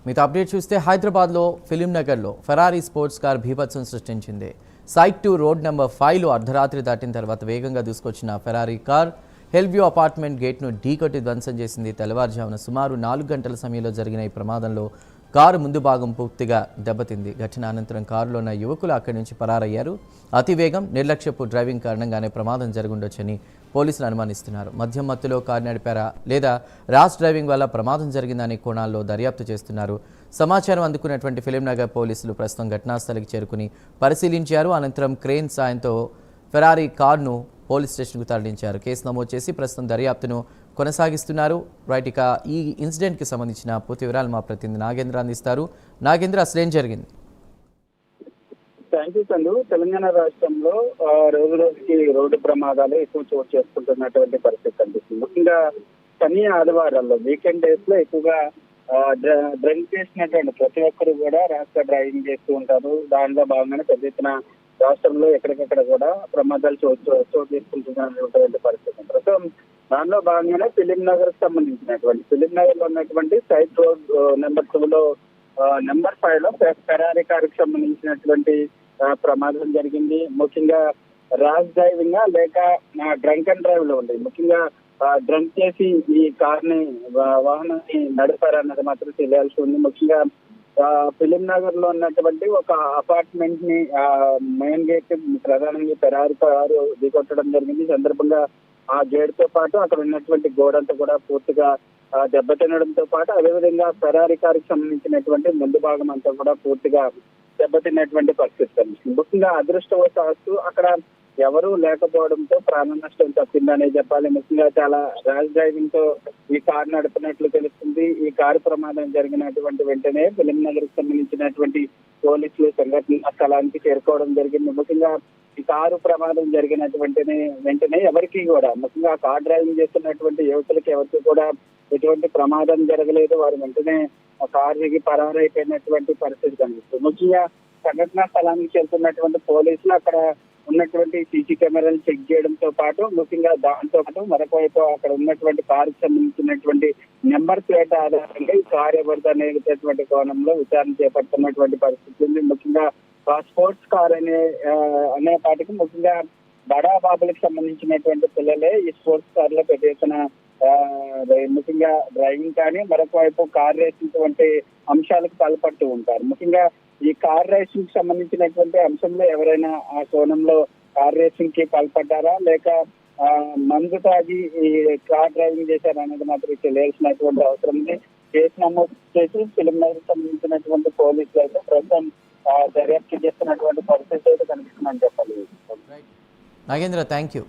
మిగతా అప్డేట్ చూస్తే హైదరాబాద్లో ఫిలిం నగర్లో ఫెరారీ స్పోర్ట్స్ కార్ బీభత్సం సృష్టించింది. సైట్ 2 రోడ్ నెంబర్ 5లో అర్ధరాత్రి దాటిన తర్వాత వేగంగా దూసుకొచ్చిన ఫెరారీ కార్ హెల్వ్యూ అపార్ట్మెంట్ గేట్ను ఢీకొట్టి ధ్వంసం చేసింది. తెల్లవారుజామున సుమారు 4 గంటల సమయంలో జరిగిన ఈ ప్రమాదంలో కారు ముందు భాగం పూర్తిగా దెబ్బతింది. ఘటన అనంతరం కారులో ఉన్న యువకులు అక్కడి నుంచి పరారయ్యారు. అతివేగం, నిర్లక్ష్యపు డ్రైవింగ్ కారణంగానే ప్రమాదం జరుగుండొచ్చని పోలీసులు అనుమానిస్తున్నారు. మద్యం మత్తులో కారు నడిపారా లేదా ర్యాష్ డ్రైవింగ్ వల్ల ప్రమాదం జరిగిందనే కోణాల్లో దర్యాప్తు చేస్తున్నారు. సమాచారం అందుకున్నటువంటి ఫిలిం నగర్ పోలీసులు ప్రస్తుతం ఘటనాస్థలికి చేరుకుని పరిశీలించారు. అనంతరం క్రేన్ సాయంతో ఫెరారీ కార్ను పోలీస్ స్టేషన్కు తరలించారు. కేసు నమోదు చేసి ప్రస్తుతం దర్యాప్తును కొనసాగిస్తున్నారు. రైట్, ఇక ఈ ఇన్సిడెంట్కి సంబంధించిన పూర్తి వివరాలు మా ప్రతినిధి నాగేంద్ర అందిస్తారు. నాగేంద్ర, అసలేం జరిగింది? Thank you Chandu. తెలంగాణ రాష్ట్రంలో రోజు రోజుకి రోడ్డు ప్రమాదాలు ఎక్కువ చోటు చేసుకుంటున్నటువంటి పరిస్థితి కనిపిస్తుంది. ముఖ్యంగా శని ఆదివారాల్లో వీకెండ్ డేస్ లో ఎక్కువగా డ్రింక్ చేసినటువంటి ప్రతి ఒక్కరు కూడా ర్యాష్ గా డ్రైవింగ్ చేస్తూ ఉంటారు. దానిలో భాగంగానే పెద్ద ఎత్తున రాష్ట్రంలో ఎక్కడికక్కడ కూడా ప్రమాదాలు చోటు చేసుకుంటున్నటువంటి పరిస్థితి. ప్రస్తుతం దానిలో భాగంగానే ఫిలిం నగర్ కి సంబంధించినటువంటి ఫిలిం నగర్ లో ఉన్నటువంటి సైట్ రోడ్ నెంబర్ 2లో నెంబర్ 5లో ఫెరారీ కార్ కి సంబంధించినటువంటి ప్రమాదం జరిగింది. ముఖ్యంగా ర్యాష్ డ్రైవింగ్ లేక డ్రంక్ అండ్ డ్రైవ్ లో ఉంది. ముఖ్యంగా డ్రంక్ చేసి ఈ కార్ ని వాహనాన్ని నడిపారన్నది మాత్రం తెలియాల్సి ఉంది. ముఖ్యంగా ఫిలిం నగర్ లో ఉన్నటువంటి ఒక అపార్ట్మెంట్ ని మెయిన్ గేట్ ప్రధానంగా ఫెరారీ కారు ఢీకొట్టడం జరిగింది. ఈ సందర్భంగా ఆ గేట్ తో పాటు అక్కడ ఉన్నటువంటి గోడంతా కూడా పూర్తిగా దెబ్బతినడంతో పాటు అదేవిధంగా ఫెరారీ కారుకి సంబంధించినటువంటి ముందు భాగం అంతా కూడా పూర్తిగా దెబ్బతిన్నటువంటి పరిస్థితి కనిపిస్తుంది. ముఖ్యంగా అదృష్టవశాత్తు అక్కడ ఎవరూ లేకపోవడంతో ప్రాణ నష్టం తప్పిందనే చెప్పాలి. ముఖ్యంగా చాలా ర్యాష్ డ్రైవింగ్ తో ఈ కారు నడిపినట్లు తెలుస్తుంది. ఈ కారు ప్రమాదం జరిగినటువంటి వెంటనే ఫిలిం నగర్ కి సంబంధించినటువంటి పోలీసులు సంఘటన స్థలానికి చేరుకోవడం జరిగింది. ముఖ్యంగా ఈ కారు ప్రమాదం జరిగినటువంటి వెంటనే ఎవరికి కూడా ముఖ్యంగా కార్ డ్రైవింగ్ చేస్తున్నటువంటి యువకులకి ఎవరికి కూడా ఎటువంటి ప్రమాదం జరగలేదు. వారు వెంటనే ఆ కారు దిగి పరారైపోయినటువంటి పరిస్థితి కనిపిస్తుంది. ముఖ్యంగా సంఘటనా స్థలానికి చేరుకున్నటువంటి పోలీసులు అక్కడ ఉన్నటువంటి సీసీ కెమెరాలు చెక్ చేయడంతో పాటు ముఖ్యంగా దాంతో పాటు మరొకవైపు అక్కడ ఉన్నటువంటి కారుకి సంబంధించినటువంటి నెంబర్ ప్లేట్ ఆధారంగా ఈ కారు ఎవరితో అనేటువంటి కోణంలో విచారణ చేపడుతున్నటువంటి పరిస్థితి ఉంది. ముఖ్యంగా స్పోర్ట్స్ కార్ అనే పాటికి ముఖ్యంగా బడా బాబులకు సంబంధించినటువంటి పిల్లలే ఈ స్పోర్ట్స్ కార్ లో పెద్ద ఎత్తున ముఖ్యంగా డ్రైవింగ్ కానీ మరొక వైపు కార్ రేసింగ్ వంటి అంశాలకు పాల్పడుతూ ఉంటారు. ముఖ్యంగా ఈ కార్ రేసింగ్ కి సంబంధించినటువంటి అంశంలో ఎవరైనా ఆ కోణంలో కార్ రేసింగ్ కి పాల్పడ్డారా లేక మందు తాగి ఈ కార్ డ్రైవింగ్ చేశారా అనేది మాత్రం తెలియాల్సినటువంటి అవసరం ఉంది. కేసు నమోదు చేసి ఫిలిం నగర్ సంబంధించినటువంటి పోలీసులు అయితే ప్రస్తుతం దర్యాప్తు చేస్తున్నటువంటి పరిస్థితి అయితే కనిపిస్తుందని చెప్పాలి. Nagendra, thank you.